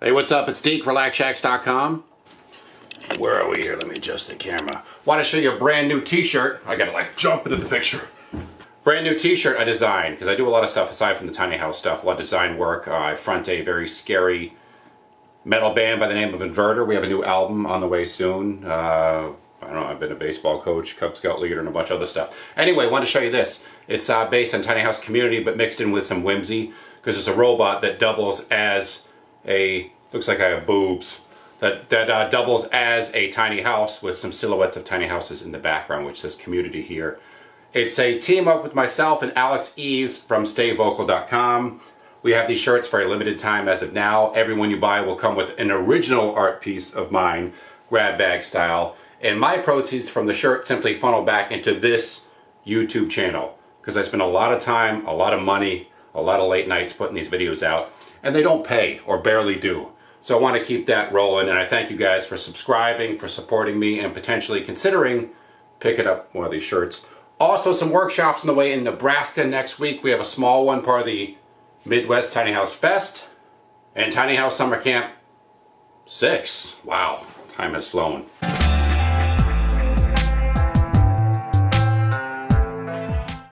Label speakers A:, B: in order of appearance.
A: Hey, what's up? It's Deek, RelaxShacks.com. Where are we here? Let me adjust the camera. Want to show you a brand new t-shirt. I gotta like jump into the picture. Brand new t-shirt I designed, because I do a lot of stuff aside from the tiny house stuff, a lot of design work. I front a very scary metal band by the name of Inverter. We have a new album on the way soon. I don't know, I've been a baseball coach, Cub Scout leader, and a bunch of other stuff. Anyway, I wanted to show you this. It's based on tiny house community, but mixed in with some whimsy, because there's a robot that doubles as a, looks like I have boobs, that doubles as a tiny house with some silhouettes of tiny houses in the background, which says community here. It's a team up with myself and Alex Eves from StayVocal.com. We have these shirts for a limited time as of now. Every one you buy will come with an original art piece of mine, grab bag style. And my proceeds from the shirt simply funnel back into this YouTube channel, because I spend a lot of time, a lot of money, a lot of late nights putting these videos out, and they don't pay, or barely do. So I want to keep that rolling, and I thank you guys for subscribing, for supporting me, and potentially considering picking up one of these shirts. Also, some workshops on the way in Nebraska next week. We have a small one, part of the Midwest Tiny House Fest, and Tiny House Summer Camp 6. Wow, time has flown.